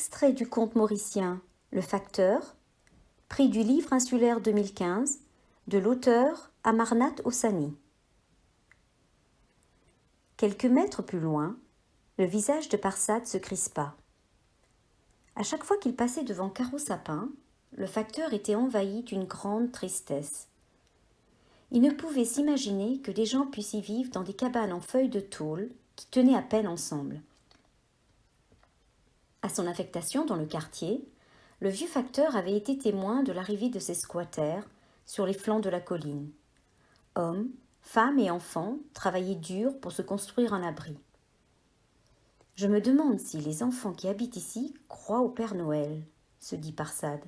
extrait du conte mauricien Le Facteur, prix du livre insulaire 2015 de l'auteur Amarnath Hosseini. Quelques mètres plus loin, le visage de Parsad se crispa. À chaque fois qu'il passait devant Carreau Sapin, le facteur était envahi d'une grande tristesse. Il ne pouvait s'imaginer que des gens puissent y vivre dans des cabanes en feuilles de tôle qui tenaient à peine ensemble. À son affectation dans le quartier, le vieux facteur avait été témoin de l'arrivée de ces squatters sur les flancs de la colline. Hommes, femmes et enfants travaillaient dur pour se construire un abri. Je me demande si les enfants qui habitent ici croient au Père Noël, se dit Parsad.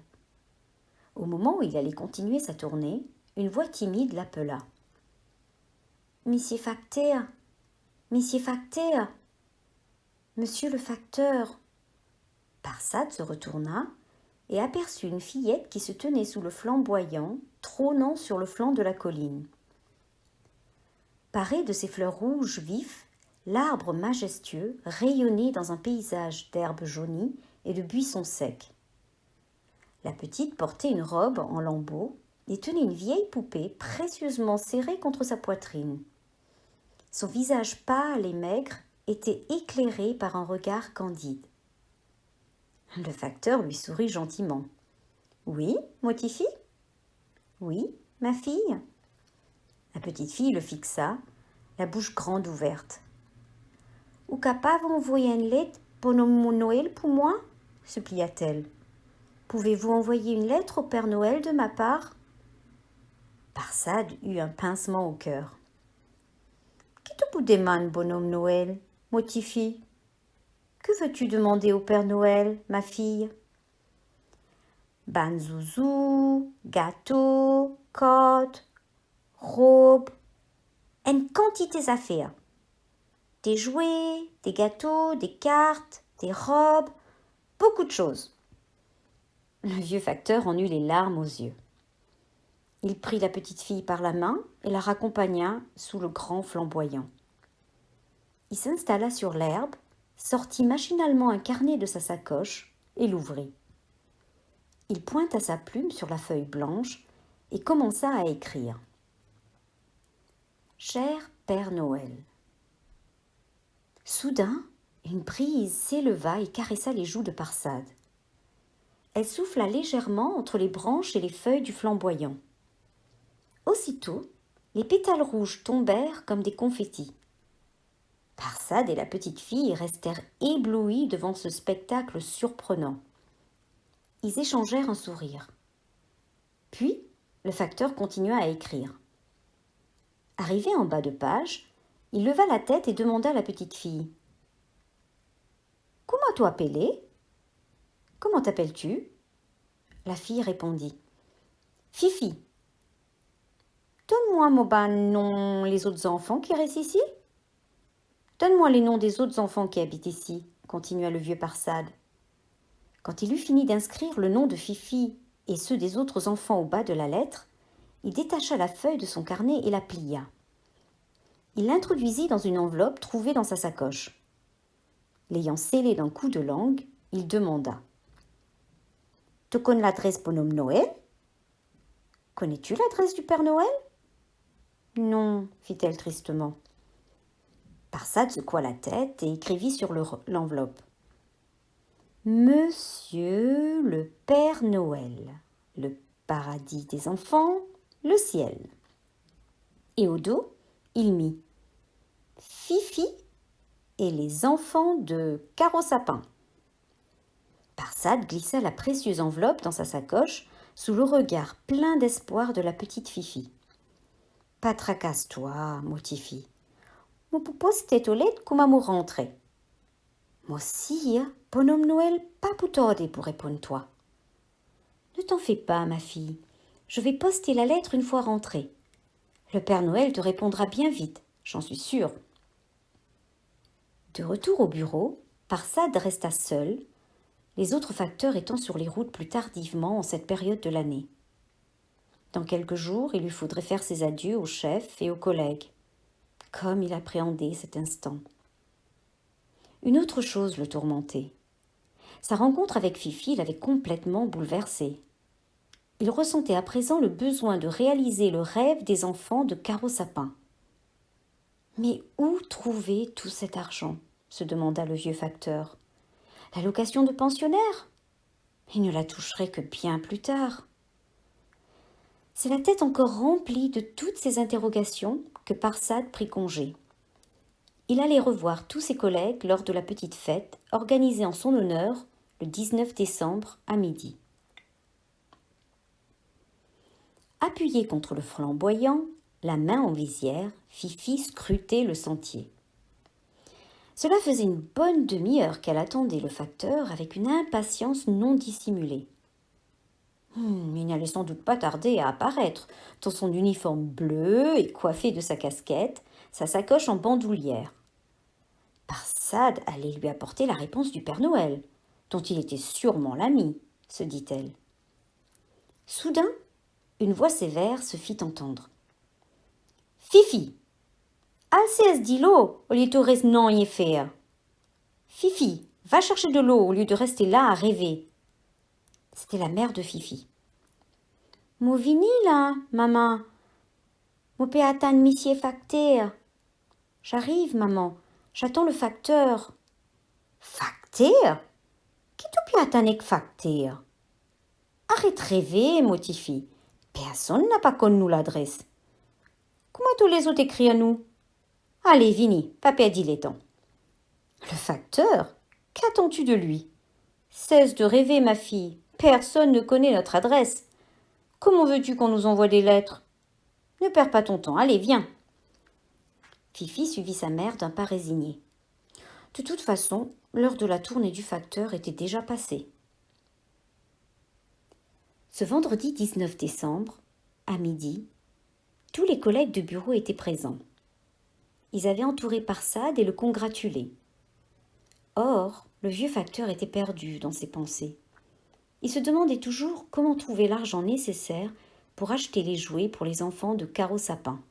Au moment où il allait continuer sa tournée, une voix timide l'appela. « Monsieur Facteur, Monsieur Facteur, Monsieur le facteur !» Parsad se retourna et aperçut une fillette qui se tenait sous le flamboyant, trônant sur le flanc de la colline. Paré de ses fleurs rouges vifs, l'arbre majestueux rayonnait dans un paysage d'herbes jaunies et de buissons secs. La petite portait une robe en lambeaux et tenait une vieille poupée précieusement serrée contre sa poitrine. Son visage pâle et maigre était éclairé par un regard candide. Le facteur lui sourit gentiment. « Oui, Motifi ? Oui, ma fille ?» La petite fille le fixa, la bouche grande ouverte. « Ou capable envoyer une lettre pour Noël pour moi ?» supplia-t-elle. « Pouvez-vous envoyer une lettre au Père Noël de ma part ?» Parsad eut un pincement au cœur. « Qui te vous demande, bonhomme Noël, Motifi ? Que veux-tu demander au Père Noël, ma fille ?»« Banzouzou, gâteau, côte, robe, une quantité d'affaires. Des jouets, des gâteaux, des cartes, des robes, beaucoup de choses. » Le vieux facteur en eut les larmes aux yeux. Il prit la petite fille par la main et la raccompagna sous le grand flamboyant. Il s'installa sur l'herbe, sortit machinalement un carnet de sa sacoche et l'ouvrit. Il pointa sa plume sur la feuille blanche et commença à écrire. « Cher Père Noël. » Soudain, une brise s'éleva et caressa les joues de Parsad. Elle souffla légèrement entre les branches et les feuilles du flamboyant. Aussitôt, les pétales rouges tombèrent comme des confettis. Parsad et la petite fille restèrent éblouis devant ce spectacle surprenant. Ils échangèrent un sourire. Puis, le facteur continua à écrire. Arrivé en bas de page, il leva la tête et demanda à la petite fille. « Comment tu appelé ? Comment t'appelles-tu » La fille répondit. « Fifi. »« Donne-moi mon nom les autres enfants qui restent ici. » »« Donne-moi les noms des autres enfants qui habitent ici, » continua le vieux Parsad. Quand il eut fini d'inscrire le nom de Fifi et ceux des autres enfants au bas de la lettre, il détacha la feuille de son carnet et la plia. Il l'introduisit dans une enveloppe trouvée dans sa sacoche. L'ayant scellée d'un coup de langue, il demanda. « Tu connais l'adresse bonhomme Noël ? Connais-tu l'adresse du Père Noël ?»« Non, fit-elle tristement. Parsad secoua la tête et écrivit sur l'enveloppe. « Monsieur le Père Noël, le paradis des enfants, le ciel. » Et au dos, il mit « Fifi et les enfants de Carreau Sapin. » Parsad glissa la précieuse enveloppe dans sa sacoche sous le regard plein d'espoir de la petite Fifi. « Pas tracasse-toi, Motifi. Mon poupou c'était aux lettres qu'on m'a rentré. Moi aussi, bonhomme Noël, pas pour t'aider pour répondre toi. Ne t'en fais pas, ma fille. Je vais poster la lettre une fois rentrée. Le Père Noël te répondra bien vite, j'en suis sûre. » De retour au bureau, Parsad resta seul, les autres facteurs étant sur les routes plus tardivement en cette période de l'année. Dans quelques jours, il lui faudrait faire ses adieux au chef et aux collègues. Comme il appréhendait cet instant. Une autre chose le tourmentait. Sa rencontre avec Fifi l'avait complètement bouleversé. Il ressentait à présent le besoin de réaliser le rêve des enfants de Caro Sapin. Mais où trouver tout cet argent ? Se demanda le vieux facteur. La location de pensionnaire ? Il ne la toucherait que bien plus tard. C'est la tête encore remplie de toutes ces interrogations que Parsad prit congé. Il allait revoir tous ses collègues lors de la petite fête organisée en son honneur le 19 décembre à midi. Appuyée contre le flamboyant, la main en visière, Fifi scrutait le sentier. Cela faisait une bonne demi-heure qu'elle attendait le facteur avec une impatience non dissimulée. Il n'allait sans doute pas tarder à apparaître, dans son uniforme bleu et coiffé de sa casquette, sa sacoche en bandoulière. Parsad allait lui apporter la réponse du Père Noël, dont il était sûrement l'ami, se dit-elle. Soudain, une voix sévère se fit entendre. Fifi, alcès de l'eau au lieu de rester non y faire. Fifi, va chercher de l'eau au lieu de rester là à rêver. C'était la mère de Fifi. Mo vini là, maman. Mo peux attendre monsieur facteur. J'arrive, maman. J'attends le facteur. Facteur? Qui tu peux attendre avec facteur? Arrête de rêver, motifi. Personne n'a pas connu l'adresse. Comment tous les autres écrivent à nous? Allez, vini, pas perdre les temps. Le facteur? Qu'attends-tu de lui? Cesse de rêver, ma fille. Personne ne connaît notre adresse. Comment veux-tu qu'on nous envoie des lettres? Ne perds pas ton temps, allez, viens. Fifi suivit sa mère d'un pas résigné. De toute façon, l'heure de la tournée du facteur était déjà passée. Ce vendredi 19 décembre, à midi, tous les collègues de bureau étaient présents. Ils avaient entouré Parsad et le congratulaient. Or, le vieux facteur était perdu dans ses pensées. Il se demandait toujours comment trouver l'argent nécessaire pour acheter les jouets pour les enfants de Caro Sapin.